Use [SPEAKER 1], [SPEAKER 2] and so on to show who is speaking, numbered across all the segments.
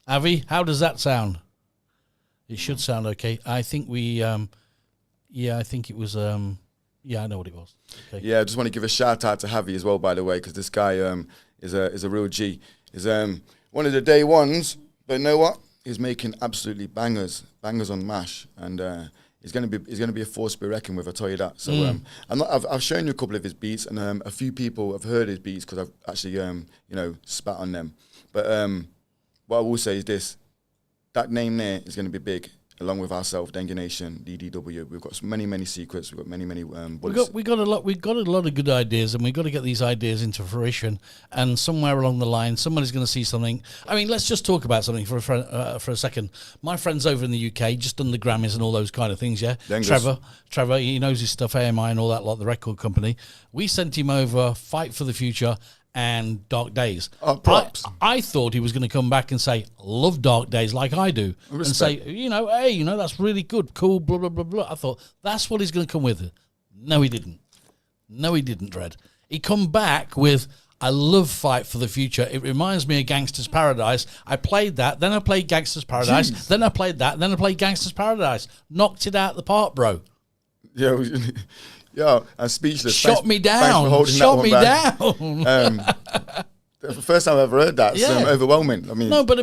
[SPEAKER 1] Avi, how does that sound? It should sound okay. I think we, I think it was, I know what it was. Okay.
[SPEAKER 2] Yeah, I just want to give a shout out to Javi as well, by the way, because this guy is a real G. He's one of the day ones, but you know what? He's making absolutely bangers on MASH, and he's going to be a force to be reckoned with. I tell you that. So I've shown you a couple of his beats, and a few people have heard his beats because I've actually spat on them. But what I will say is this: that name there is going to be big. Along with ourselves, Dengue Nation, DDW, we've got many secrets. We've got many bullets.
[SPEAKER 1] We got a lot of good ideas, and we've got to get these ideas into fruition. And somewhere along the line, somebody's going to see something. I mean, let's just talk about something for a second. My friend's over in the UK, just done the Grammys and all those kind of things. Yeah,
[SPEAKER 2] Dengus.
[SPEAKER 1] Trevor, he knows his stuff. AMI and all that lot, the record company. We sent him over Fight for the Future and Dark Days.
[SPEAKER 2] Oh, props.
[SPEAKER 1] I thought he was going to come back and say, love Dark Days like I do.
[SPEAKER 2] Respect.
[SPEAKER 1] And say, hey, that's really good, cool, blah, blah, blah, blah. I thought, that's what he's going to come with. No, he didn't. Dred. He come back with, I love Fight for the Future. It reminds me of Gangster's Paradise. I played that, then I played Gangster's Paradise, then I played that, then I played Gangster's Paradise. Knocked it out the park, bro.
[SPEAKER 2] Yeah. Yo, I'm speechless.
[SPEAKER 1] Shot me down.
[SPEAKER 2] The first time I've ever heard that. So overwhelming. I mean,
[SPEAKER 1] no, but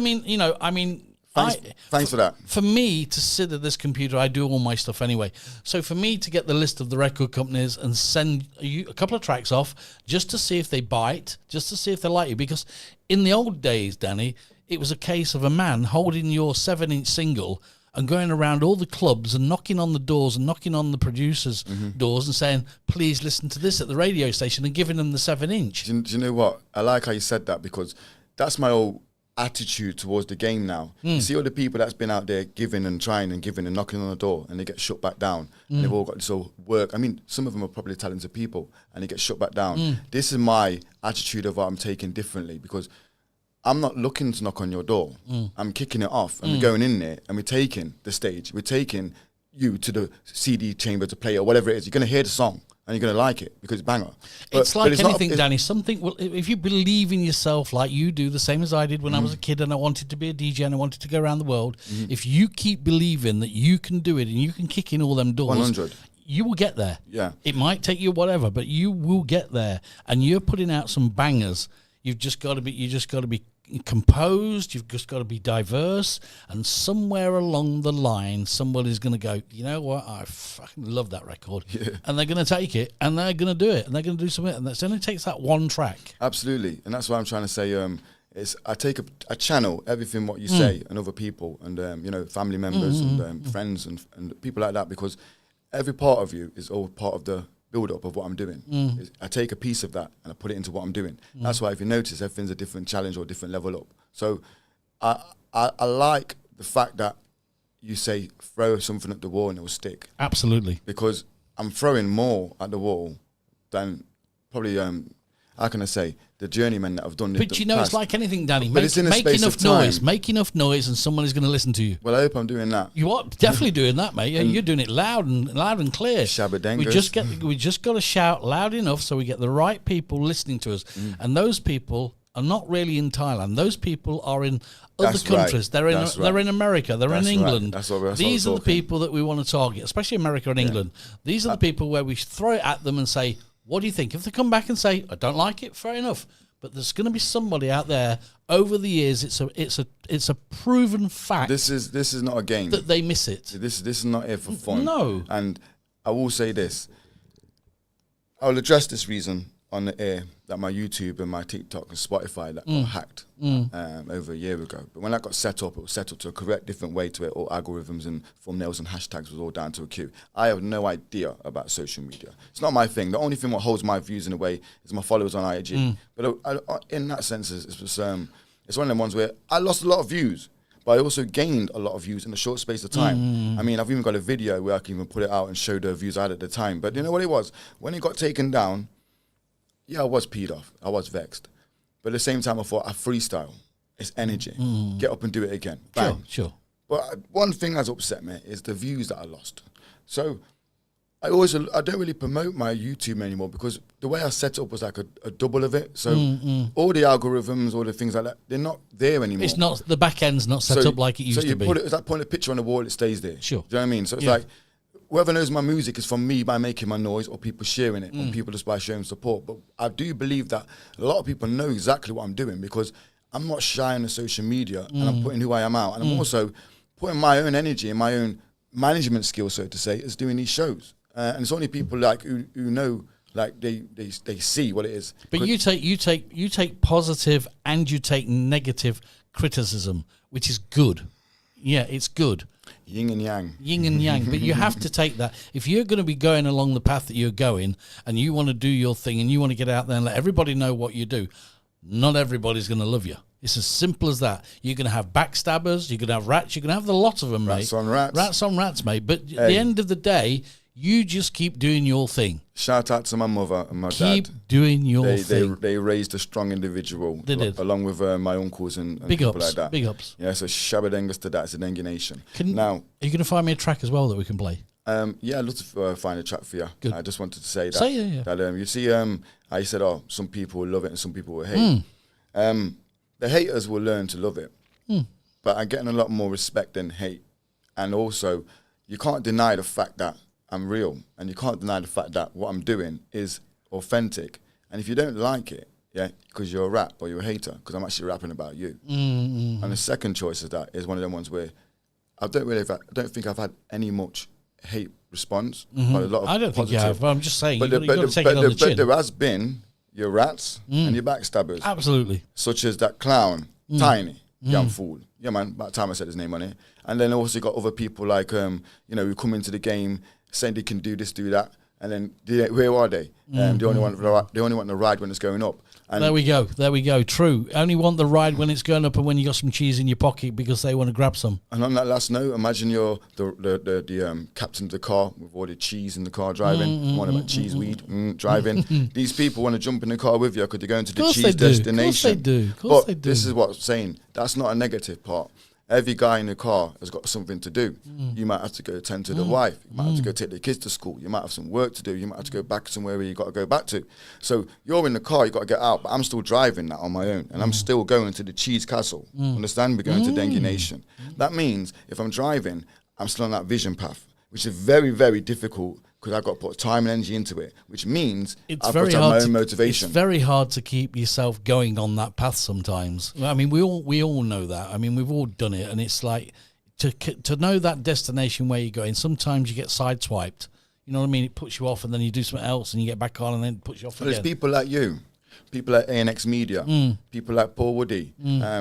[SPEAKER 2] thanks for that.
[SPEAKER 1] For me to sit at this computer, I do all my stuff anyway. So for me to get the list of the record companies and send you a couple of tracks off just to see if they bite, just to see if they like you, because in the old days, Danny, it was a case of a man holding your 7-inch single and going around all the clubs and knocking on the doors and knocking on the producers' doors and saying, please listen to this at the radio station, and giving them the 7-inch.
[SPEAKER 2] Do you know what? I like how you said that, because that's my whole attitude towards the game now. You see all the people that's been out there giving and trying and giving and knocking on the door, and they get shut back down. And they've all got this whole work. I mean, some of them are probably talented people, and they get shut back down. This is my attitude of what I'm taking differently, because I'm not looking to knock on your door. I'm kicking it off, and we're going in there, and we're taking the stage. We're taking you to the CD chamber to play it, or whatever it is. You're going to hear the song, and you're going to like it, because it's banger.
[SPEAKER 1] It's like anything, Danny. Something, if you believe in yourself like you do, the same as I did when I was a kid and I wanted to be a DJ and I wanted to go around the world, if you keep believing that you can do it and you can kick in all them doors,
[SPEAKER 2] 100.
[SPEAKER 1] You will get there.
[SPEAKER 2] Yeah.
[SPEAKER 1] It might take you whatever, but you will get there. And you're putting out some bangers. You've just got to be composed, you've just got to be diverse, and somewhere along the line somebody's going to go, you know what, I fucking love that record, and they're going to take it and they're going to do it and they're going to do something, and it only takes that one track.
[SPEAKER 2] Absolutely. And that's what I'm trying to say. I take a channel everything what you say and other people and family members and friends and people like that, because every part of you is all part of the build-up of what I'm doing. I take a piece of that and I put it into what I'm doing. That's why if you notice, everything's a different challenge or a different level up. So I like the fact that you say throw something at the wall and it will stick.
[SPEAKER 1] Absolutely.
[SPEAKER 2] Because I'm throwing more at the wall than probably, how can I say, the journeyman that I've done.
[SPEAKER 1] But it's like anything, Danny.
[SPEAKER 2] Make
[SPEAKER 1] enough noise, and someone is going to listen to you.
[SPEAKER 2] Well, I hope I'm doing that.
[SPEAKER 1] You are definitely doing that, mate. You're doing it loud and clear.
[SPEAKER 2] Shabba-dangus.
[SPEAKER 1] We just got to shout loud enough so we get the right people listening to us, and those people are not really in Thailand. Those people are in other countries.
[SPEAKER 2] Right.
[SPEAKER 1] They're in America. They're in England.
[SPEAKER 2] Right.
[SPEAKER 1] These are the people that we want to target, especially America and England. These are the people where we throw it at them and say, what do you think? If they come back and say, I don't like it, fair enough. But there's going to be somebody out there over the years. It's a proven fact.
[SPEAKER 2] This is not a game
[SPEAKER 1] that they miss it.
[SPEAKER 2] This is not here for fun.
[SPEAKER 1] No.
[SPEAKER 2] And I will say this. I'll address this reason on the air that my YouTube and my TikTok and Spotify that got hacked over a year ago. But when that got set up, it was set up to a correct different way to it. All algorithms and thumbnails and hashtags was all down to a queue. I have no idea about social media. It's not my thing. The only thing what holds my views in a way is my followers on IG. But in that sense, it's one of them ones where I lost a lot of views, but I also gained a lot of views in a short space of time. I mean, I've even got a video where I can even put it out and show the views I had at the time. But you know what it was? When it got taken down, yeah, I was peed off. I was vexed. But at the same time, I thought, I freestyle. It's energy. Get up and do it again. Bang.
[SPEAKER 1] Sure.
[SPEAKER 2] But one thing that's upset me is the views that I lost. So I don't really promote my YouTube anymore because the way I set it up was like a double of it. So all the algorithms, all the things like that, they're not there anymore.
[SPEAKER 1] It's not, the back end's not set up like it used to be.
[SPEAKER 2] It's like putting a picture on the wall, it stays there.
[SPEAKER 1] Sure.
[SPEAKER 2] Do you know what I mean? So it's like, whoever knows my music is from me by making my noise or people sharing it or people just by showing support. But I do believe that a lot of people know exactly what I'm doing because I'm not shy on the social media and I'm putting who I am out. And I'm also putting my own energy and my own management skills, so to say, as doing these shows. And it's only people like who know, like they see what it is.
[SPEAKER 1] But you take positive and you take negative criticism, which is good. Yeah, it's good.
[SPEAKER 2] Yin and yang.
[SPEAKER 1] Yin and yang. But you have to take that. If you're going to be going along the path that you're going and you want to do your thing and you want to get out there and let everybody know what you do, not everybody's going to love you. It's as simple as that. You're going to have backstabbers, you're going to have rats, you're going to have the lot of them, mate.
[SPEAKER 2] Rats on rats.
[SPEAKER 1] Rats on rats, mate. But at the end of the day, you just keep doing your thing.
[SPEAKER 2] Shout out to my mother and my dad.
[SPEAKER 1] Keep doing your thing.
[SPEAKER 2] They raised a strong individual.
[SPEAKER 1] They did.
[SPEAKER 2] Along with my uncles and
[SPEAKER 1] Big
[SPEAKER 2] people
[SPEAKER 1] ups,
[SPEAKER 2] like that.
[SPEAKER 1] big ups.
[SPEAKER 2] Yeah, so Shabadengas to that. It's a Dengue Nation.
[SPEAKER 1] Now, are you going to find me a track as well that we can play?
[SPEAKER 2] Yeah, I'd love to find a track for you.
[SPEAKER 1] Good.
[SPEAKER 2] I just wanted to say that.
[SPEAKER 1] Yeah.
[SPEAKER 2] That you see, I said, some people will love it and some people will hate. The haters will learn to love it. But I'm getting a lot more respect than hate. And also, you can't deny the fact that I'm real, and you can't deny the fact that what I'm doing is authentic. And if you don't like it, yeah, because you're a rap or you're a hater, because I'm actually rapping about you. And the second choice of that is one of them ones where I don't think I've had any much hate response, but a lot of
[SPEAKER 1] I don't think
[SPEAKER 2] positive.
[SPEAKER 1] you have. But I'm just saying,
[SPEAKER 2] But
[SPEAKER 1] you've got to take it on the chin.
[SPEAKER 2] there has been your rats and your backstabbers,
[SPEAKER 1] Absolutely.
[SPEAKER 2] such as that clown, Tiny, young fool. Yeah, man. About time I said his name on it. And then also got other people like, who come into the game saying they can do this, do that, and then where are they? They only want the ride when it's going up. And
[SPEAKER 1] There we go. True. Only want the ride when it's going up and when you got some cheese in your pocket because they want to grab some.
[SPEAKER 2] And on that last note, imagine you're the captain of the car with all the cheese in the car driving. One about cheese weed driving. These people want to jump in the car with you because they're going to the cheese destination.
[SPEAKER 1] Of course they do.
[SPEAKER 2] But this is what I'm saying. That's not a negative part. Every guy in the car has got something to do. You might have to go tend to the wife. You might have to go take the kids to school. You might have some work to do. You might have to go back somewhere where you got to go back to. So you're in the car, you got to get out. But I'm still driving that on my own. And I'm still going to the cheese castle. Understand? We're going to Dengue Nation. That means if I'm driving, I'm still on that vision path, which is very, very difficult because I've got to put time and energy into it, which means I've got to have my own motivation.
[SPEAKER 1] It's very hard to keep yourself going on that path sometimes. I mean, we all know that. I mean, we've all done it, and it's like to know that destination where you're going. Sometimes you get sideswiped. You know what I mean? It puts you off, and then you do something else, and you get back on, and then it puts you off again.
[SPEAKER 2] There's people like you. People like ANX Media, people like Paul Woody,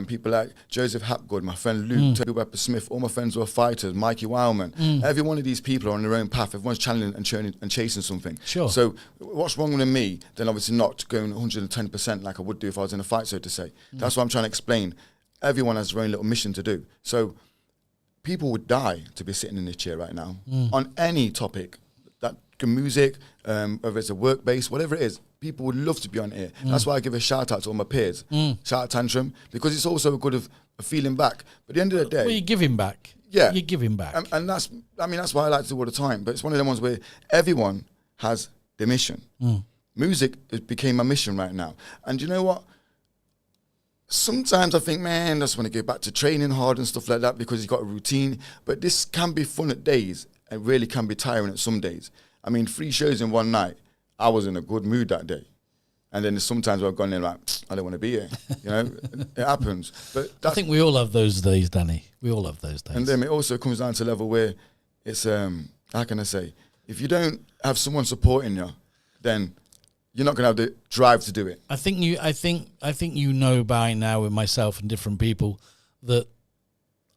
[SPEAKER 2] people like Joseph Hapgood, my friend Luke, Toby Webber Smith, all my friends who are fighters, Mikey Wildman. Every one of these people are on their own path. Everyone's challenging and chasing something.
[SPEAKER 1] Sure.
[SPEAKER 2] So what's wrong with me? Then obviously not going 110% like I would do if I was in a fight, so to say. That's what I'm trying to explain. Everyone has their own little mission to do. So people would die to be sitting in this chair right now on any topic. That music, whether it's a work base, whatever it is, people would love to be on here. That's why I give a shout out to all my peers. Shout out Tantrum, because it's also good of a feeling back. But at the end of the day,
[SPEAKER 1] well, you give him back.
[SPEAKER 2] Yeah,
[SPEAKER 1] you give him back,
[SPEAKER 2] and that's why I like to do all the time. But it's one of them ones where everyone has their mission. Music became my mission right now, and you know what? Sometimes I think, man, I just want to go back to training hard and stuff like that because you've got a routine. But this can be fun at days. It really can be tiring at some days. I mean, 3 shows in one night, I was in a good mood that day. And then sometimes I've gone in like, I don't want to be here. You know, it happens. But
[SPEAKER 1] I think we all have those days, Danny. We all have those days.
[SPEAKER 2] And then it also comes down to a level where it's, how can I say, if you don't have someone supporting you, then you're not going to have the drive to do it.
[SPEAKER 1] I think you know by now with myself and different people that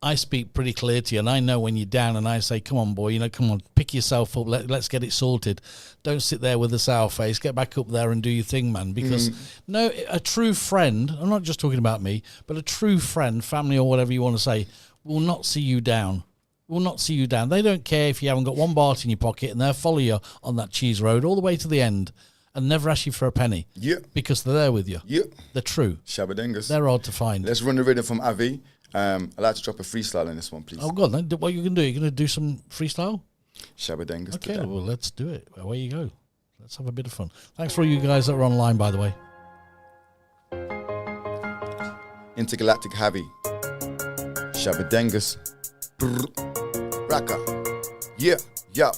[SPEAKER 1] I speak pretty clear to you, and I know when you're down, and I say, come on, boy, come on, pick yourself up, let's get it sorted. Don't sit there with a sour face, get back up there and do your thing, man, because no, a true friend, I'm not just talking about me, but a true friend, family or whatever you want to say, will not see you down. Will not see you down. They don't care if you haven't got one baht in your pocket, and they'll follow you on that cheese road all the way to the end and never ask you for a penny.
[SPEAKER 2] Yeah.
[SPEAKER 1] Because they're there with you.
[SPEAKER 2] Yeah.
[SPEAKER 1] They're true.
[SPEAKER 2] Shabadengas.
[SPEAKER 1] They're hard to find.
[SPEAKER 2] Let's run the rhythm from Avi. I'd like to drop a freestyle on this one, please.
[SPEAKER 1] Oh, God. What are you going to do? You're going to do some freestyle?
[SPEAKER 2] Shabadengas
[SPEAKER 1] Okay,
[SPEAKER 2] to them.
[SPEAKER 1] well, let's do it. Away you go. Let's have a bit of fun. Thanks for all you guys that are online, by the way.
[SPEAKER 2] Intergalactic Javi. Shabadengas. Raka. Yeah, yeah.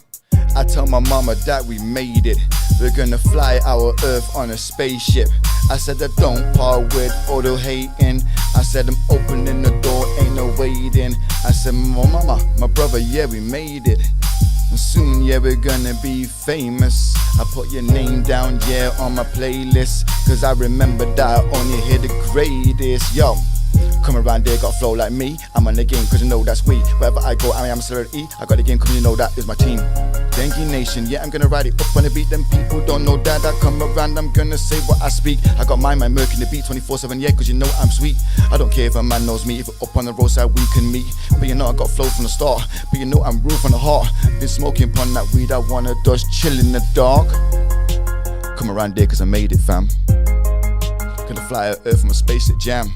[SPEAKER 2] I tell my mama that we made it. We're gonna fly our Earth on a spaceship. I said I don't part with all the hating. I said I'm opening the door, ain't no waiting. I said my mama, my brother, yeah, we made it. And soon, yeah, we're gonna be famous. I put your name down, yeah, on my playlist. Cause I remember that I only hear the greatest. Yo, come around there, got flow like me. I'm on the game, cause you know that's we. Wherever I go, I am a celebrity. I got the game, cause you know that is my team. Dengue Nation, yeah, I'm gonna ride it up on the beat. Them people don't know that I come around, I'm gonna say what I speak. I got my mind murking the beat 24/7, yeah, cause you know I'm sweet. I don't care if a man knows me, if we're up on the roadside we can meet. But you know I got flow from the start, but you know I'm real from the heart. Been smoking pon that weed, I wanna just chill in the dark. Come around there cause I made it, fam. Gonna fly out Earth from a spaceship jam.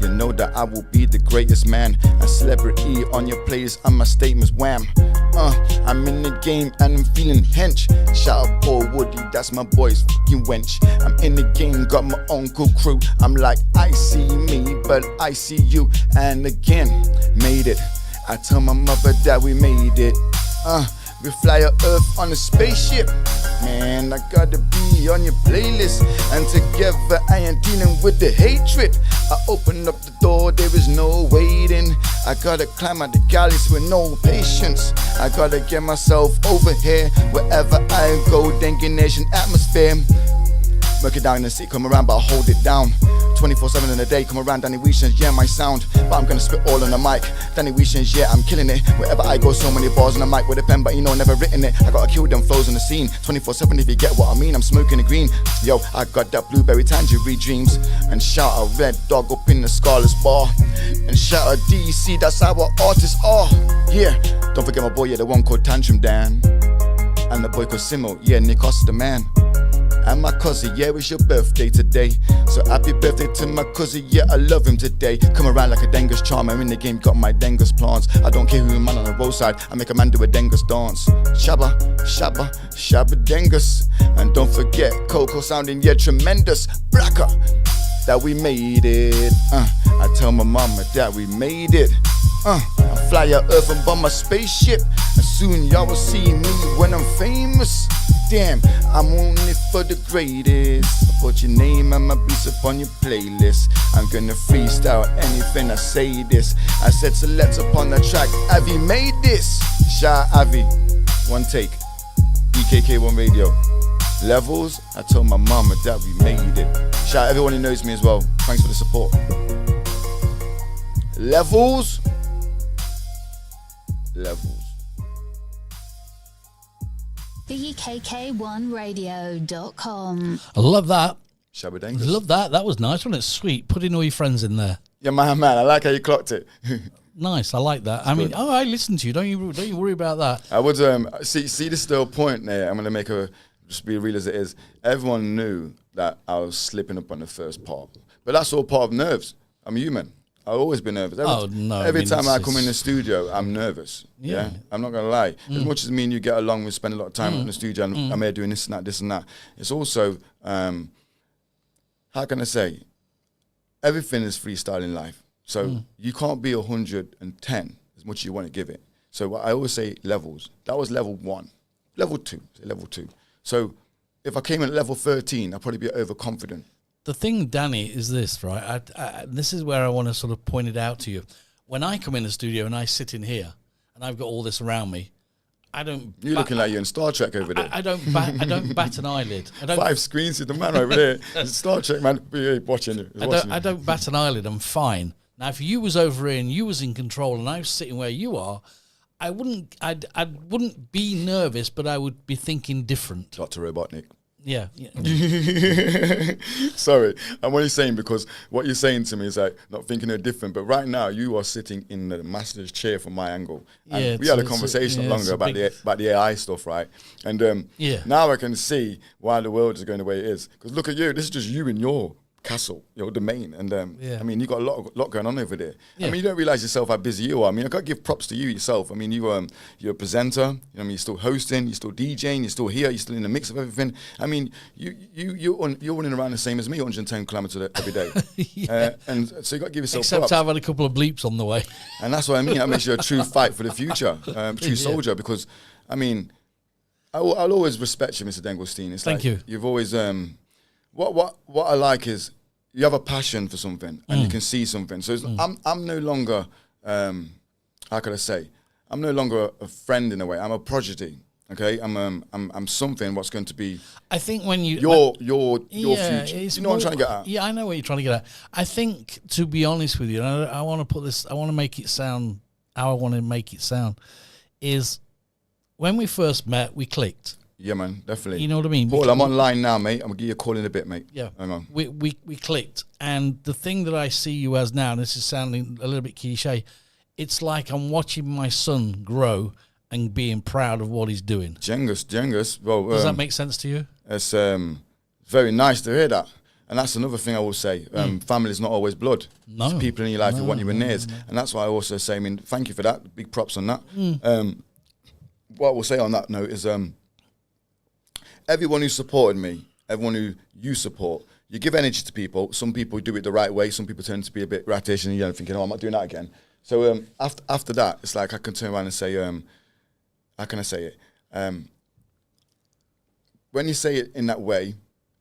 [SPEAKER 2] You know that I will be the greatest man. A celebrity on your playlist and my statements wham. I'm in the game and I'm feeling hench. Shout out Paul Woody, that's my boy's fucking wench. I'm in the game, got my own cool crew. I'm like, I see me, but I see you. And again, made it. I tell my mother that we made it. We fly our Earth on a spaceship. Man, I gotta be on your playlist. And together I ain't dealing with the hatred. I open up the door, there is no waiting. I gotta climb out the galleys with no patience. I gotta get myself over here. Wherever I go, Dengue Nation atmosphere. Work it down in the city, come around, but I hold it down. 24/7 in a day, come around, Danny Weeshans, yeah, my sound. But I'm gonna spit all on the mic. Danny Weeshans, yeah, I'm killing it. Wherever I go, so many bars on the mic with a pen, but you know, never written it. I gotta kill them flows on the scene. 24/7, if you get what I mean, I'm smoking the green. Yo, I got that blueberry tangerine dreams. And shout out Red Dog up in the Scarlet's bar. And shout out DC, that's how our artists are. Yeah, don't forget my boy, yeah, the one called Tantrum Dan. And the boy called Simo, yeah, Nick Oster the man. And my cousin, yeah, it's your birthday today. So happy birthday to my cousin, yeah, I love him today. Come around like a Dengus charm, I'm in the game, got my Dengus plants. I don't care who a man on the roadside, I make a man do a Dengus dance. Shabba, shabba, shabba Dengus. And don't forget, Coco sounding, yeah, tremendous. Braka, that we made it. I tell my mama that we made it. I fly out Earth and bomb my spaceship. And soon y'all will see me when I'm famous. Damn, I'm on it for the greatest. I put your name and my beats up on your playlist. I'm gonna freestyle anything I say this. I said select upon the track, Avi made this. Shout out Avi, one take, BKK1 Radio. Levels, I told my mama that we made it. Shout out everyone who knows me as well, thanks for the support. Levels.
[SPEAKER 3] BKK1Radio.com.
[SPEAKER 1] I love that.
[SPEAKER 2] Shabadengas.
[SPEAKER 1] Love that. That was nice, wasn't it? Sweet. Putting all your friends in there.
[SPEAKER 2] Yeah, man, I like how you clocked it.
[SPEAKER 1] Nice. I like that. I mean, I listen to you. Don't you worry about that.
[SPEAKER 2] I would see this is still a point there. I'm gonna just be real as it is. Everyone knew that I was slipping up on the first part, but that's all part of nerves. I'm human. I've always been nervous. Every time I come in the studio, I'm nervous. Yeah. I'm not going to lie. As much as me and you get along, we spend a lot of time in the studio, and I'm here doing this and that. It's also, how can I say, everything is freestyle in life. So you can't be 110 as much as you want to give it. So I always say levels. That was level 1. Level 2. So if I came in at level 13, I'd probably be overconfident.
[SPEAKER 1] The thing, Danny, is this, right? This is where I want to sort of point it out to you. When I come in the studio and I sit in here and I've got all this around me, I don't.
[SPEAKER 2] You're looking like you're in Star Trek over there.
[SPEAKER 1] I don't bat an eyelid.
[SPEAKER 2] 5 screens to the man over there. It's Star Trek man watching you.
[SPEAKER 1] I don't bat an eyelid. I'm fine. Now, if you was over here and you was in control and I was sitting where you are, I wouldn't be nervous, but I would be thinking different.
[SPEAKER 2] Dr. Robotnik.
[SPEAKER 1] Yeah.
[SPEAKER 2] Sorry, I'm only saying because what you're saying to me is like not thinking they're different. But right now, you are sitting in the master's chair from my angle. And we had a conversation longer about the AI stuff, right? And now I can see why the world is going the way it is. Because look at you, this is just you in your castle, your domain, and
[SPEAKER 1] Yeah.
[SPEAKER 2] I mean, you got a lot going on over there.
[SPEAKER 1] Yeah.
[SPEAKER 2] I mean, you don't realize yourself how busy you are. I mean, I got to give props to you yourself. I mean, you're a presenter. You know, what I mean, you're still hosting, you're still DJing, you're still here, you're still in the mix of everything. I mean, you're running around the same as me, 110 kilometers every day.
[SPEAKER 1] Yeah.
[SPEAKER 2] And so you got to give yourself
[SPEAKER 1] Except
[SPEAKER 2] props.
[SPEAKER 1] I've had a couple of bleeps on the way.
[SPEAKER 2] And that's what I mean. That makes you a true fight for the future, true soldier. Because, I mean, I'll always respect you, Mr. Dengelstein. It's
[SPEAKER 1] Thank
[SPEAKER 2] like
[SPEAKER 1] you.
[SPEAKER 2] You've always what I like is you have a passion for something and you can see something. So I'm no longer how can I say? I'm no longer a friend in a way. I'm a prodigy. Okay, I'm something. What's going to be?
[SPEAKER 1] I think when you
[SPEAKER 2] your
[SPEAKER 1] yeah,
[SPEAKER 2] future.
[SPEAKER 1] it's
[SPEAKER 2] You know what I'm
[SPEAKER 1] more-
[SPEAKER 2] trying to get at?
[SPEAKER 1] Yeah, I know what you're trying to get at. I think, to be honest with you, and I want to put this, I want to make it sound how I want to make it sound, is when we first met, we clicked.
[SPEAKER 2] Yeah, man, definitely.
[SPEAKER 1] You know what I mean?
[SPEAKER 2] Paul, I'm online now, mate. I'm gonna give you a call in a bit, mate.
[SPEAKER 1] Yeah,
[SPEAKER 2] Hang on.
[SPEAKER 1] we clicked, and the thing that I see you as now, and this is sounding a little bit cliche, it's like I'm watching my son grow and being proud of what he's doing.
[SPEAKER 2] Jengus. Well,
[SPEAKER 1] Does that make sense to you?
[SPEAKER 2] it's very nice to hear that. And that's another thing I will say. Family is not always blood.
[SPEAKER 1] No.
[SPEAKER 2] It's people in your life who want you in theirs. And that's why I also say, I mean, thank you for that. Big props on that. What I will say on that note is everyone who supported me, everyone who you support, you give energy to people. Some people do it the right way. Some people tend to be a bit rattish and, you know, thinking, oh, I'm not doing that again. So after that, it's like I can turn around and say, how can I say it? When you say it in that way,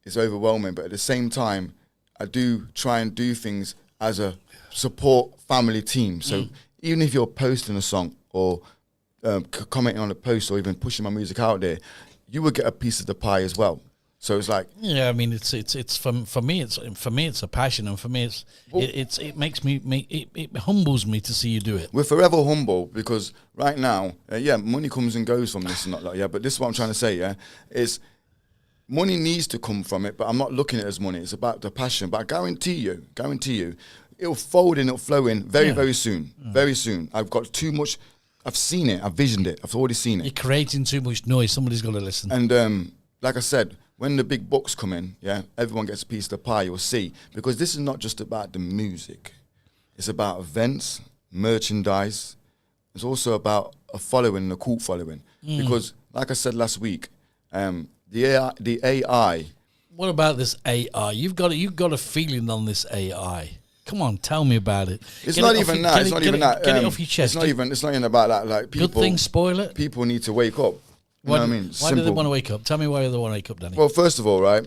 [SPEAKER 2] it's overwhelming. But at the same time, I do try and do things as a support family team. So even if you're posting a song or commenting on a post or even pushing my music out there, you would get a piece of the pie as well. So it's like,
[SPEAKER 1] Yeah, I mean, it's for me it's a passion, and for me it makes me it humbles me to see you do it.
[SPEAKER 2] we're forever humble because right now, money comes and goes from this and not that. Yeah, but this is what I'm trying to say. Yeah, is money needs to come from it, but I'm not looking at it as money. It's about the passion. But I guarantee you, it'll fold in, it'll flow in very soon. Very soon. I've got too much. I've seen it. I've visioned it. I've already seen
[SPEAKER 1] You're
[SPEAKER 2] it.
[SPEAKER 1] creating too much noise. Somebody's got to listen.
[SPEAKER 2] And like I said, when the big books come in, yeah, everyone gets a piece of the pie. You'll see, because this is not just about the music. It's about events, merchandise. It's also about a following, a cult following. Because, like I said last week, the AI.
[SPEAKER 1] What about this AI? You've got a feeling on this AI. Come on, tell me about it.
[SPEAKER 2] It's
[SPEAKER 1] Get
[SPEAKER 2] not
[SPEAKER 1] it off
[SPEAKER 2] even
[SPEAKER 1] your-
[SPEAKER 2] that.
[SPEAKER 1] get
[SPEAKER 2] It's
[SPEAKER 1] it-
[SPEAKER 2] not
[SPEAKER 1] get
[SPEAKER 2] even
[SPEAKER 1] it-
[SPEAKER 2] that.
[SPEAKER 1] Get it off your chest.
[SPEAKER 2] It's not even about that. Like people,
[SPEAKER 1] Good things spoil it.
[SPEAKER 2] people need to wake up. You know what I mean?
[SPEAKER 1] Why do they
[SPEAKER 2] Simple.
[SPEAKER 1] want to wake up? Tell me why they want to wake up, Danny.
[SPEAKER 2] Well, first of all, right?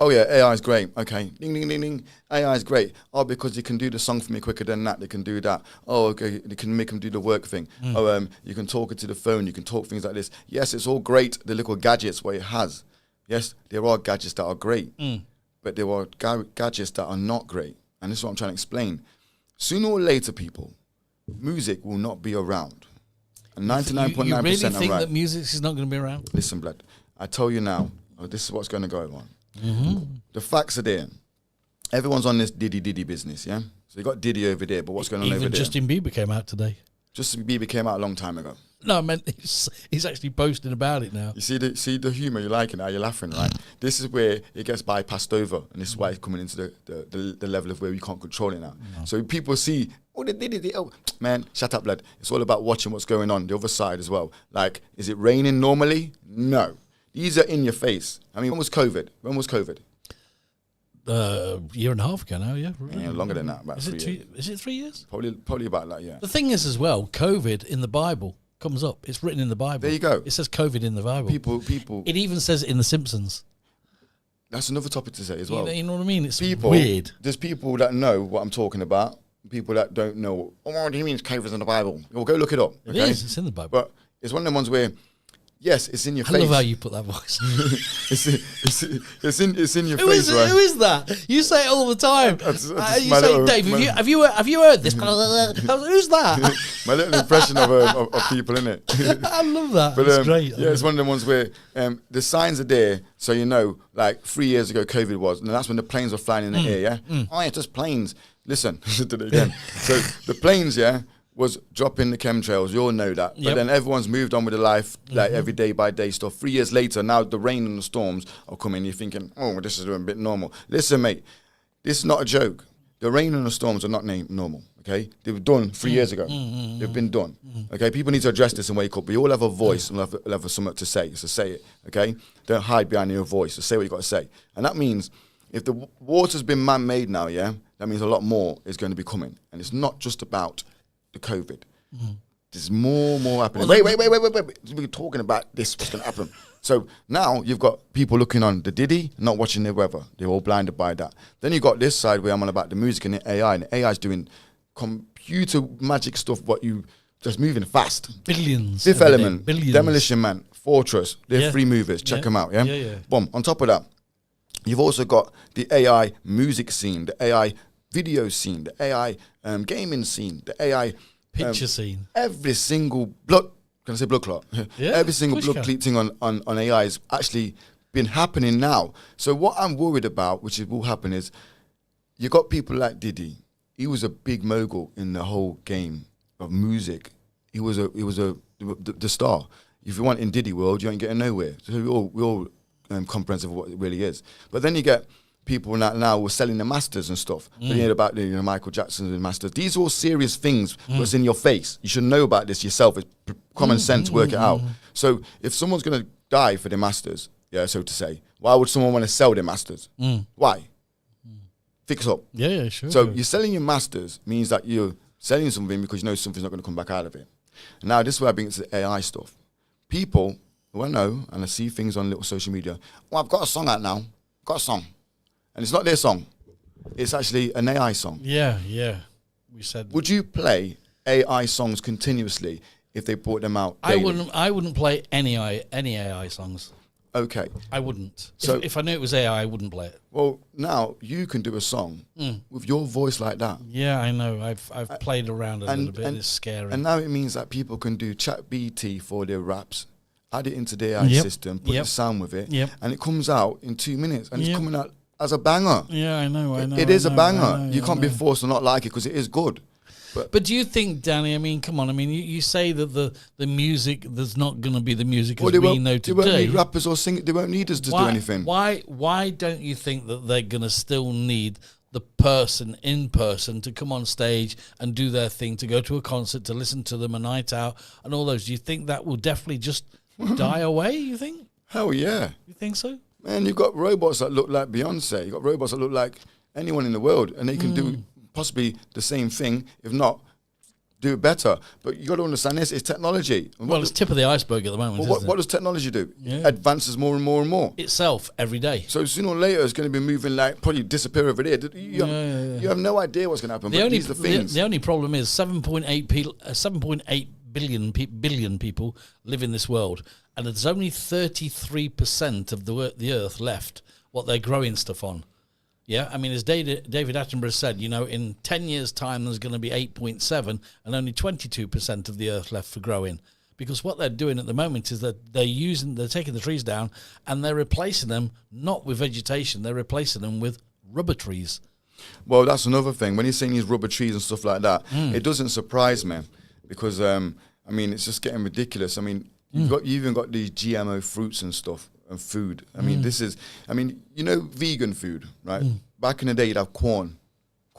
[SPEAKER 2] Oh yeah, AI is great. Okay, ding ding ding ding. AI is great. Oh, because you can do the song for me quicker than that. They can do that. Oh, okay, they can make them do the work thing. Oh, you can talk it to the phone. You can talk things like this. Yes, it's all great. The little gadgets what it has. Yes, there are gadgets that are great, but there are gadgets that are not great. And this is what I'm trying to explain. Sooner or later, people, music will not be around. And 99.9%
[SPEAKER 1] You really
[SPEAKER 2] I'm
[SPEAKER 1] think
[SPEAKER 2] right.
[SPEAKER 1] that music is not going to be around?
[SPEAKER 2] Listen, blood, I tell you now, this is what's going to go on. The facts are there. Everyone's on this Diddy business, yeah? So you got Diddy over there, but what's going on over
[SPEAKER 1] Even
[SPEAKER 2] there?
[SPEAKER 1] Justin Bieber came out today.
[SPEAKER 2] Justin Bieber came out a long time ago.
[SPEAKER 1] No, I meant he's actually posting about it now.
[SPEAKER 2] You see the humour, you're liking it, you're laughing, right? This is where it gets bypassed over, and this is why it's coming into the level of where we can't control it now. So people see, oh, they did it, oh, man, shut up, lad. It's all about watching what's going on, the other side as well. Like, is it raining normally? No. These are in your face. I mean, when was COVID?
[SPEAKER 1] Year and a half ago now, yeah.
[SPEAKER 2] Yeah, longer than that, about
[SPEAKER 1] Is
[SPEAKER 2] 3
[SPEAKER 1] it
[SPEAKER 2] years.
[SPEAKER 1] is it 3 years?
[SPEAKER 2] Probably about that, yeah.
[SPEAKER 1] The thing is, as well, COVID in the Bible comes up. It's written in the Bible.
[SPEAKER 2] There you go.
[SPEAKER 1] It says COVID in the Bible.
[SPEAKER 2] People.
[SPEAKER 1] It even says it in The Simpsons.
[SPEAKER 2] That's another topic to say as
[SPEAKER 1] You
[SPEAKER 2] well.
[SPEAKER 1] know, you know what I mean? It's
[SPEAKER 2] People,
[SPEAKER 1] weird.
[SPEAKER 2] There's people that know what I'm talking about. People that don't know. Oh, what do you mean COVID's in the Bible? Well, go look it up.
[SPEAKER 1] It
[SPEAKER 2] Okay?
[SPEAKER 1] is. It's in the Bible.
[SPEAKER 2] But it's one of them ones where, yes, it's in your
[SPEAKER 1] I
[SPEAKER 2] face.
[SPEAKER 1] love how you put that voice.
[SPEAKER 2] it's in your
[SPEAKER 1] Who
[SPEAKER 2] face,
[SPEAKER 1] is
[SPEAKER 2] right?
[SPEAKER 1] Who is that? You say it all the time.
[SPEAKER 2] That's
[SPEAKER 1] You
[SPEAKER 2] my
[SPEAKER 1] say,
[SPEAKER 2] little-
[SPEAKER 1] Dave,
[SPEAKER 2] my-
[SPEAKER 1] have you heard this? Who's that?
[SPEAKER 2] My little impression of people, innit?
[SPEAKER 1] I love that.
[SPEAKER 2] But
[SPEAKER 1] It's great.
[SPEAKER 2] yeah, it's one of them ones where the signs are there, so you know, like 3 years ago, COVID was, and that's when the planes were flying in the air. Yeah, oh yeah, just planes. Listen, listen to it again. So the planes, yeah, was dropping the chemtrails. You all know that. But
[SPEAKER 1] Yep.
[SPEAKER 2] then everyone's moved on with their life, like every day by day stuff. 3 years later, now the rain and the storms are coming. You're thinking, oh, this is a bit normal. Listen, mate. This is not a joke. The rain and the storms are not normal. Okay, they were done 3 years ago. They've been done. Okay, people need to address this and wake up. We all have a voice and we'll have something to say. So say it. Okay, don't hide behind your voice. So say what you got to say. And that means if the water's been man-made now, yeah, that means a lot more is going to be coming. And it's not just about the COVID. There's more happening. Wait. We're talking about this. What's going to happen? So now you've got people looking on the Diddy, not watching the weather. They're all blinded by that. Then you got this side where I'm on about the music and the AI. And the AI is doing computer magic stuff, what you just moving fast.
[SPEAKER 1] Billions.
[SPEAKER 2] Fifth Element,
[SPEAKER 1] billions.
[SPEAKER 2] Demolition Man, Fortress. They're 3 movies. Check them out. Yeah?
[SPEAKER 1] Yeah.
[SPEAKER 2] Boom. On top of that, you've also got the AI music scene, the AI video scene, the AI gaming scene, the AI
[SPEAKER 1] picture scene.
[SPEAKER 2] Every single blood. Can I say blood clot?
[SPEAKER 1] Yeah,
[SPEAKER 2] every single blood clot thing on AI is actually been happening now. So what I'm worried about, which will happen, is you got people like Diddy. He was a big mogul in the whole game of music. He was the star. If you want in Diddy world, you ain't getting nowhere. So we all comprehensive of what it really is. But then you get people now who are selling the masters and stuff. You hear about the Michael Jackson's and masters. These are all serious things that's in your face. You should know about this yourself. It's common sense to work it out. So if someone's going to die for their masters, yeah, so to say, why would someone want to sell their masters? Why? Fix up.
[SPEAKER 1] Yeah, sure.
[SPEAKER 2] So you're selling your masters means that you're selling something because you know something's not going to come back out of it. Now, this is where I bring it to the AI stuff. People who I know, and I see things on little social media, well, I've got a song out now. Got a song. And it's not their song. It's actually an AI song.
[SPEAKER 1] Yeah. We said.
[SPEAKER 2] Would you play AI songs continuously if they brought them out daily?
[SPEAKER 1] I wouldn't play any AI songs.
[SPEAKER 2] Okay.
[SPEAKER 1] I wouldn't.
[SPEAKER 2] So
[SPEAKER 1] if I knew it was AI, I wouldn't play it.
[SPEAKER 2] Well, now you can do a song with your voice like that.
[SPEAKER 1] Yeah, I know. I've played around a little bit. It's scary.
[SPEAKER 2] And now it means that people can do ChatGPT for their raps, add it into their AI system, put the sound with it, and it comes out in 2 minutes, and it's coming out as a banger.
[SPEAKER 1] Yeah, I know.
[SPEAKER 2] It is a banger. You can't be forced to not like it because it is good.
[SPEAKER 1] But do you think, Danny, I mean, come on, I mean, you say that the music, there's not going to be the music as we know today.
[SPEAKER 2] They won't need rappers or singers. They won't need us to do anything.
[SPEAKER 1] Why don't you think that they're going to still need the person in person to come on stage and do their thing, to go to a concert, to listen to them a night out and all those? Do you think that will definitely just die away, you think?
[SPEAKER 2] Hell yeah.
[SPEAKER 1] You think so?
[SPEAKER 2] Man, you've got robots that look like Beyonce. You've got robots that look like anyone in the world, and they can do possibly the same thing, if not do it better. But you got to understand this, it's technology.
[SPEAKER 1] Well, it's tip of the iceberg at the moment,
[SPEAKER 2] what does technology do? It advances more and more and more.
[SPEAKER 1] Itself, every day.
[SPEAKER 2] So sooner or later, it's going to be moving like, probably disappear over there. You have no idea what's going to happen, these are the things.
[SPEAKER 1] The only problem is 7.8 billion people live in this world, and there's only 33% of the earth left, what they're growing stuff on. Yeah, I mean, as David Attenborough said, you know, in 10 years' time, there's going to be 8.7 and only 22% of the earth left for growing. Because what they're doing at the moment is that they're taking the trees down and they're replacing them, not with vegetation, they're replacing them with rubber trees.
[SPEAKER 2] Well, that's another thing. When you're saying these rubber trees and stuff like that, it doesn't surprise me because, I mean, it's just getting ridiculous. I mean, you even got these GMO fruits and stuff. And food. I mean, you know, vegan food, right? Back in the day, you'd have corn,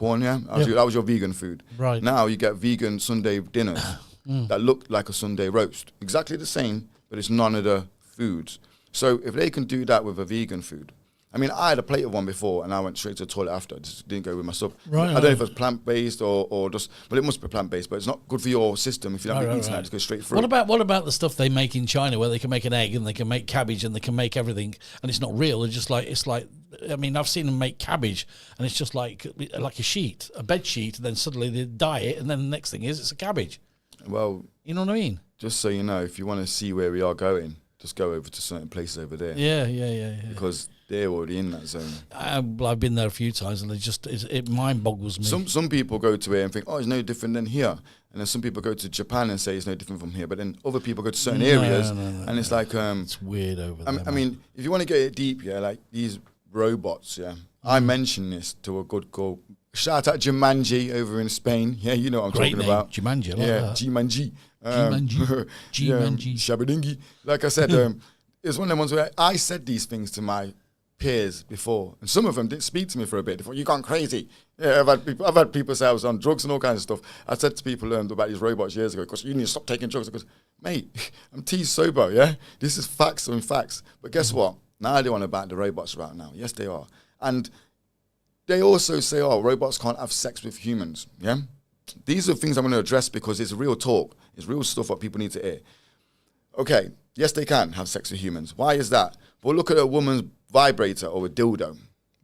[SPEAKER 2] yeah? That was your vegan food.
[SPEAKER 1] Right.
[SPEAKER 2] Now you get vegan Sunday dinners that look like a Sunday roast. Exactly the same, but it's none of the foods. So if they can do that with a vegan food, I mean, I had a plate of one before, and I went straight to the toilet after. I just didn't go with my stuff.
[SPEAKER 1] Right,
[SPEAKER 2] I don't know if it's plant-based or just... Well, it must be plant-based, but it's not good for your system if you don't eat that. Just go straight through.
[SPEAKER 1] What about the stuff they make in China where they can make an egg and they can make cabbage and they can make everything, and it's not real? It's like... I mean, I've seen them make cabbage, and it's just like a sheet, a bed sheet, and then suddenly they dye it, and then the next thing is it's a cabbage.
[SPEAKER 2] Well...
[SPEAKER 1] You know what I mean?
[SPEAKER 2] Just so you know, if you want to see where we are going, just go over to certain places over there.
[SPEAKER 1] Yeah.
[SPEAKER 2] Because they're already in that zone.
[SPEAKER 1] I've been there a few times, and it mind boggles me.
[SPEAKER 2] Some people go to it and think, oh, it's no different than here. And then some people go to Japan and say it's no different from here. But then other people go to certain areas, and it's like...
[SPEAKER 1] it's weird over there.
[SPEAKER 2] I mean, if you want to get it deep, like these robots, I mentioned this to a good girl. Shout out Jumanji over in Spain. Yeah, you know what I'm talking about.
[SPEAKER 1] Jumanji,
[SPEAKER 2] Jumanji.
[SPEAKER 1] Jumanji.
[SPEAKER 2] Shabadingi. Like I said, it's one of the ones where I said these things to my peers before, and some of them didn't speak to me for a bit. They thought, "You gone crazy." Yeah, I've had people say I was on drugs and all kinds of stuff. I said to people about these robots years ago, because you need to stop taking drugs. Because, mate, I'm sober, yeah? This is facts on facts. But guess what? Now they want to back the robots right now. Yes, they are. And they also say, oh, robots can't have sex with humans, yeah? These are things I'm going to address because it's real talk. It's real stuff what people need to hear. Okay, yes, they can have sex with humans. Why is that? Well, look at a woman's vibrator or a dildo.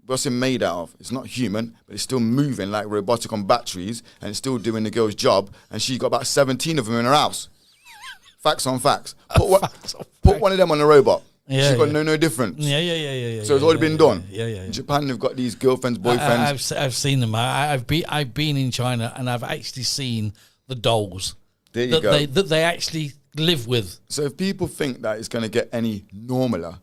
[SPEAKER 2] What's it made out of? It's not human, but it's still moving like robotic on batteries, and it's still doing the girl's job, and she's got about 17 of them in her house. Facts on facts. Put one of them on a robot.
[SPEAKER 1] Yeah,
[SPEAKER 2] she's got no difference.
[SPEAKER 1] Yeah.
[SPEAKER 2] So it's already been done.
[SPEAKER 1] Yeah.
[SPEAKER 2] In Japan, they've got these girlfriends, boyfriends.
[SPEAKER 1] I've seen them. I've been in China, and I've actually seen the dolls
[SPEAKER 2] There you go.
[SPEAKER 1] that they actually live with.
[SPEAKER 2] So if people think that it's going to get any normaler,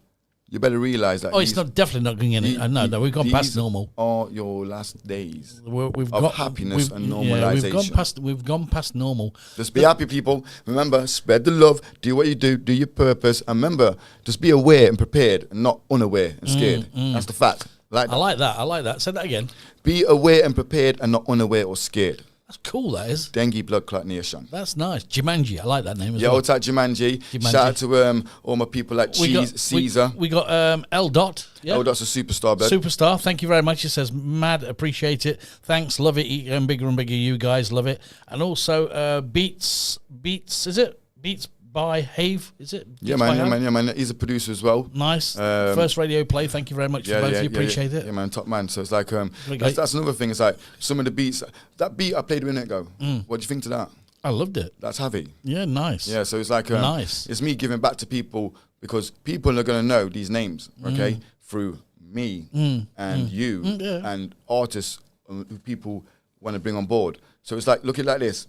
[SPEAKER 2] you better realise that.
[SPEAKER 1] Oh, it's definitely not going any. No, we've gone past normal.
[SPEAKER 2] Are your last days
[SPEAKER 1] We've
[SPEAKER 2] of
[SPEAKER 1] got
[SPEAKER 2] happiness and
[SPEAKER 1] Yeah,
[SPEAKER 2] normalisation.
[SPEAKER 1] we've gone past normal.
[SPEAKER 2] Just be happy, people. Remember, spread the love. Do what you do your purpose. And remember, just be aware and prepared, and not unaware and scared. That's the fact.
[SPEAKER 1] I like that. Say that again.
[SPEAKER 2] Be aware and prepared, and not unaware or scared.
[SPEAKER 1] That's cool. That is.
[SPEAKER 2] Dengue blood clot nation.
[SPEAKER 1] That's nice. Jumanji. I like that name as
[SPEAKER 2] Yeah,
[SPEAKER 1] well.
[SPEAKER 2] old type Jumanji. Shout out to all my people like Caesar.
[SPEAKER 1] We got L Dot. Yeah.
[SPEAKER 2] L Dot's a superstar, bud.
[SPEAKER 1] Superstar. Thank you very much. It says, mad, appreciate it. Thanks, love it. And bigger, you guys love it. And also Beats, is it? Beats by Have, is it?
[SPEAKER 2] Yeah,
[SPEAKER 1] Beats
[SPEAKER 2] man. He's a producer as well.
[SPEAKER 1] Nice. First radio play. Thank you very much for both of you. Appreciate it.
[SPEAKER 2] Yeah, man, top man. So it's like, that's another thing. It's like some of the beats, that beat I played a minute ago. What do you think to that?
[SPEAKER 1] I loved it.
[SPEAKER 2] That's heavy.
[SPEAKER 1] Yeah, nice.
[SPEAKER 2] Yeah, so it's like,
[SPEAKER 1] nice.
[SPEAKER 2] It's me giving back to people, because people are going to know these names, okay, through me and you and artists who people want to bring on board. So it's like, look at it like this.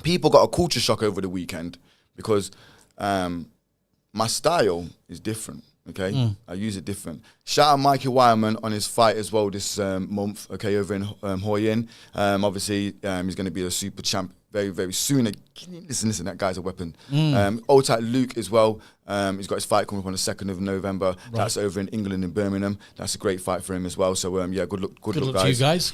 [SPEAKER 2] People got a culture shock over the weekend because my style is different, okay? I use it different. Shout out Mikey Wireman on his fight as well this month, okay, over in Hoi Yin. Obviously, he's going to be a super champ very, very soon. Listen, that guy's a weapon. Old type Luke as well. He's got his fight coming up on the 2nd of November. Right. That's over in England, in Birmingham. That's a great fight for him as well. So, yeah, good luck, guys.
[SPEAKER 1] To you guys.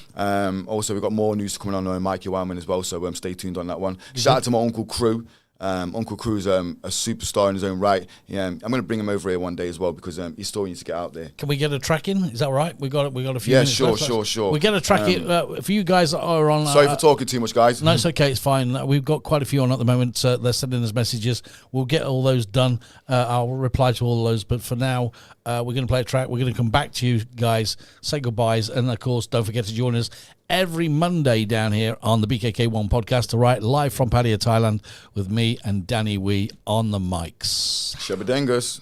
[SPEAKER 2] Also, we've got more news coming on Mikey Wireman as well. So, stay tuned on that one. Shout out to my Uncle Crew. Uncle Crew's a superstar in his own right. Yeah, I'm going to bring him over here one day as well, because his story needs to get out there. Can
[SPEAKER 1] we get a track in? Is that right? We got a few minutes left.
[SPEAKER 2] Sure.
[SPEAKER 1] We get a track in for you guys that are on.
[SPEAKER 2] Sorry for talking too much, guys.
[SPEAKER 1] No, it's okay. It's fine. We've got quite a few on at the moment. They're sending us messages. We'll get all those done. I'll reply to all of those. But for now, we're going to play a track. We're going to come back to you guys, say goodbyes, and of course, don't forget to join us every Monday down here on the BKK1 podcast, right, live from Pattaya, Thailand, with me and Danny Wee on the mics.
[SPEAKER 2] Shabadengus.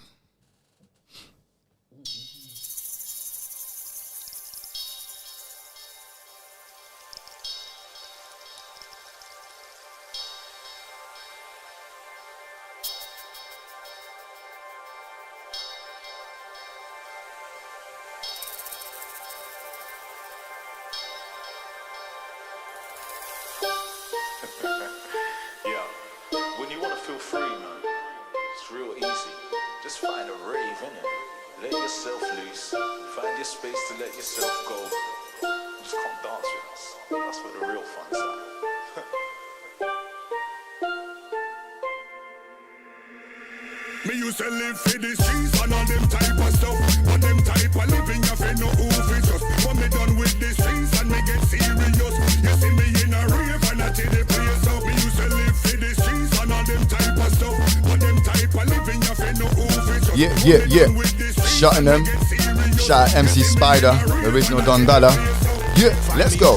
[SPEAKER 3] Me used to live for the streets and all them type of stuff. But them type of living you fi know who fi trust. But me done with the streets and me get serious. You see me in a rave and I take the place up. Me used to live for the streets and all them type of stuff. But them type of living you fi know who fi trust.
[SPEAKER 2] Yeah. Shutting them. Shout out MC Spider, original Don Dada. Yeah, let's go.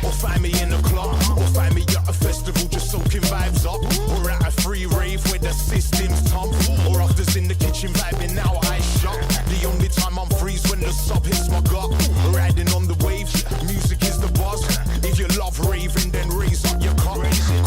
[SPEAKER 3] Or find me in the club, or find me at a festival just soaking vibes up, or at a free rave where the system's top, or others in the kitchen vibing now I shop. The only time I'm free is when the sub hits my gut. Riding on the waves, music is the buzz. If you love raving, then raise up your cup.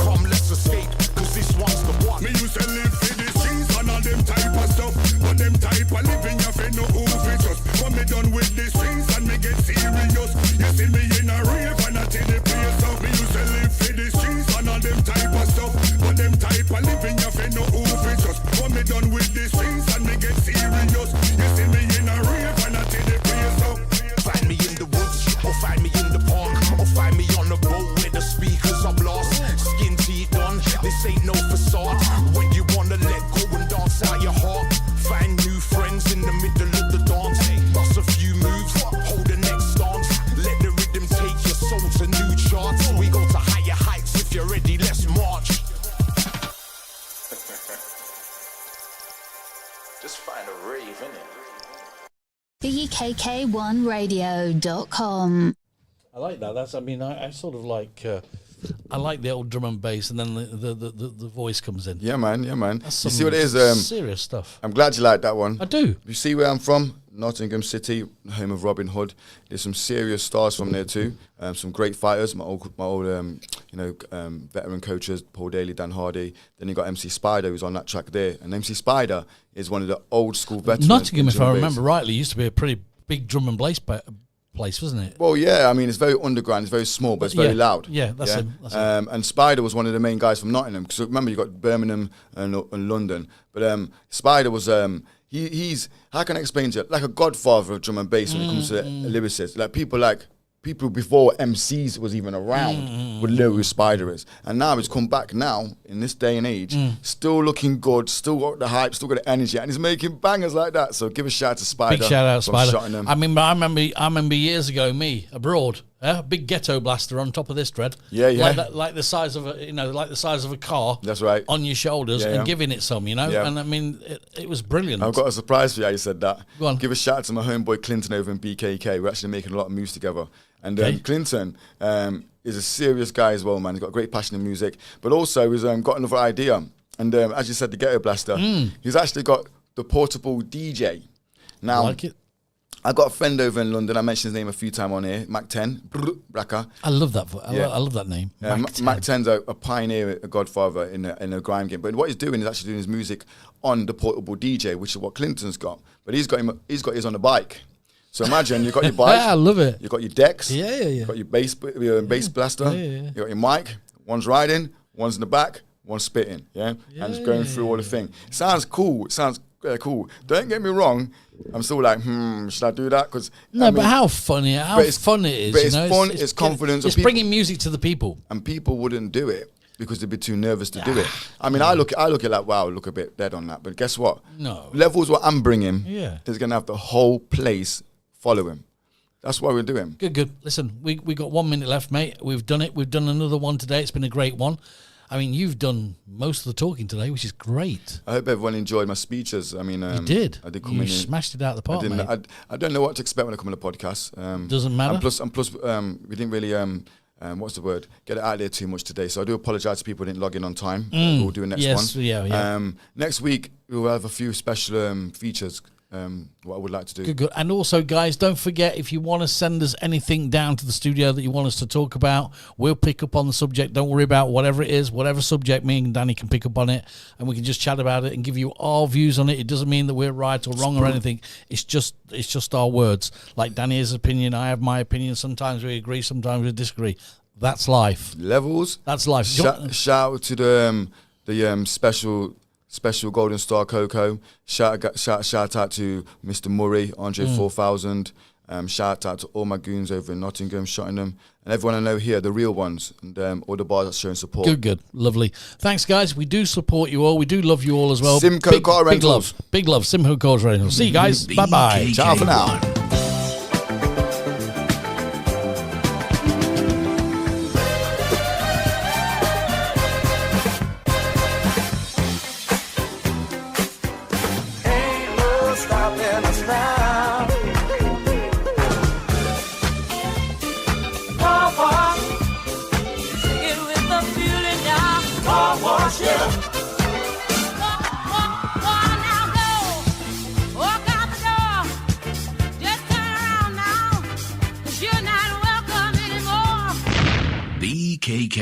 [SPEAKER 3] Come, let's escape, cause this one's the one. Me used to live for the streets and all them type of stuff, but them type of living you fi know who fi trust. But me done with the streets and me get serious. You see me in a rave and I take the place up. Me used to live for the streets and all them type of stuff, but them type of living you fi know who fi trust. But me done with the streets and me get serious. You see me in a rave and I take the place up. Find me in the woods, or find me in the park, or find me on the boat where the speakers are blast. Skin teeth on, this ain't no facade. When you wanna let go and dance out your heart, find new friends in the middle of the dance. Bust a few moves, hold the next stance. Let the rhythm take your soul to new charts. We go to higher heights, if you're ready, let's march. Just find a rave, innit?
[SPEAKER 4] BKK1Radio.com.
[SPEAKER 1] I like that. That's. I mean, I sort of like. I like the old drum and bass, and then the voice comes in.
[SPEAKER 2] Yeah, man. Yeah, man.
[SPEAKER 1] That's
[SPEAKER 2] You
[SPEAKER 1] some
[SPEAKER 2] see what it is?
[SPEAKER 1] serious stuff.
[SPEAKER 2] I'm glad you like that one.
[SPEAKER 1] I do.
[SPEAKER 2] You see where I'm from? Nottingham City, home of Robin Hood. There's some serious stars from there too. Some great fighters. My old veteran coaches, Paul Daly, Dan Hardy. Then you got MC Spider, who's on that track there. And MC Spider is one of the old school veterans.
[SPEAKER 1] Nottingham,
[SPEAKER 2] in
[SPEAKER 1] if I
[SPEAKER 2] drum and
[SPEAKER 1] remember
[SPEAKER 2] bass.
[SPEAKER 1] rightly, used to be a pretty big drum and bass place, wasn't it?
[SPEAKER 2] Well, yeah. I mean, it's very underground. It's very small, but it's very loud.
[SPEAKER 1] Yeah, that's him. That's him.
[SPEAKER 2] And Spider was one of the main guys from Nottingham. Because remember, you got Birmingham and London. But Spider was he's how can I explain to you, like a godfather of drum and bass when it comes to lyricists. Like people before MCs was even around would know who Spider is. And now he's come back now in this day and age, still looking good, still got the hype, still got the energy, and he's making bangers like that. So give a shout out to Spider.
[SPEAKER 1] Big shout out,
[SPEAKER 2] from
[SPEAKER 1] Spider.
[SPEAKER 2] Shottingham.
[SPEAKER 1] I remember years ago, me abroad, big ghetto blaster on top of this dread.
[SPEAKER 2] Yeah, yeah.
[SPEAKER 1] Like the size of like the size of a car.
[SPEAKER 2] That's right.
[SPEAKER 1] On your shoulders
[SPEAKER 2] Yeah,
[SPEAKER 1] and
[SPEAKER 2] yeah.
[SPEAKER 1] giving it some,
[SPEAKER 2] Yeah.
[SPEAKER 1] And I mean, it was brilliant.
[SPEAKER 2] I've got a surprise for you how you said that.
[SPEAKER 1] Go on.
[SPEAKER 2] Give a shout out to my homeboy Clinton over in BKK. We're actually making a lot of moves together. And
[SPEAKER 1] Okay.
[SPEAKER 2] Clinton is a serious guy as well, man. He's got a great passion in music. But also he's got another idea. And as you said, the Ghetto Blaster, he's actually got the portable DJ. Now,
[SPEAKER 1] I like it.
[SPEAKER 2] I got a friend over in London. I mentioned his name a few times on here, Mac 10, Bracca.
[SPEAKER 1] I love that.
[SPEAKER 2] Yeah.
[SPEAKER 1] I love that name.
[SPEAKER 2] Mac 10's a pioneer, a godfather in a grime game. But what he's doing is actually doing his music on the portable DJ, which is what Clinton's got. But he's got his on a bike. So imagine you've got your bike.
[SPEAKER 1] I love it.
[SPEAKER 2] You've got your decks.
[SPEAKER 1] Yeah, yeah, yeah.
[SPEAKER 2] You've got your bass blaster.
[SPEAKER 1] Yeah.
[SPEAKER 2] You've got your mic. One's riding, one's in the back, one's spitting. Yeah? And just going through all the thing. Sounds cool. It sounds cool. Don't get me wrong. I'm still like, should I do that? Because
[SPEAKER 1] But how funny? How fun it is.
[SPEAKER 2] But it's fun. It's confidence.
[SPEAKER 1] It's bringing music to the people.
[SPEAKER 2] And people wouldn't do it because they'd be too nervous to do it. I mean, I look at it like, wow, look a bit dead on that. But guess what?
[SPEAKER 1] No.
[SPEAKER 2] Levels what I'm bringing
[SPEAKER 1] Yeah.
[SPEAKER 2] is going to have the whole place follow him. That's why we're doing.
[SPEAKER 1] Good. Listen, we got 1 minute left, mate. We've done it. We've done another one today. It's been a great one. I mean, you've done most of the talking today, which is great.
[SPEAKER 2] I hope everyone enjoyed my speeches. I mean,
[SPEAKER 1] You did.
[SPEAKER 2] I did come
[SPEAKER 1] You
[SPEAKER 2] in.
[SPEAKER 1] smashed it out the park, mate.
[SPEAKER 2] I don't know what to expect when I come on the podcast.
[SPEAKER 1] Doesn't matter.
[SPEAKER 2] And plus, we didn't really what's the word? Get it out there too much today. So I do apologise to people who didn't log in on time. We'll do a next one.
[SPEAKER 1] Yeah.
[SPEAKER 2] Next week we'll have a few special features. What I would like to do.
[SPEAKER 1] Good. And also, guys, don't forget, if you want to send us anything down to the studio that you want us to talk about, we'll pick up on the subject. Don't worry about whatever it is, whatever subject, me and Danny can pick up on it, and we can just chat about it and give you our views on it. It doesn't mean that we're right or wrong or anything. It's just our words. Like Danny has opinion, I have my opinion. Sometimes we agree, sometimes we disagree. That's life.
[SPEAKER 2] Levels.
[SPEAKER 1] That's life.
[SPEAKER 2] Shout out to the special Golden Star Coco. Shout out to Mr. Murray, Andre 4000. Shout out to all my goons over in Nottingham, Shottingham, and everyone I know here, the real ones, and all the bars that's showing support.
[SPEAKER 1] Good. Lovely. Thanks, guys. We do support you all. We do love you all as well.
[SPEAKER 2] Simcoe Car Rentals.
[SPEAKER 1] Big love. Simcoe Car Rentals. See you guys. Bye-bye.
[SPEAKER 2] Ciao for now.
[SPEAKER 5] BKK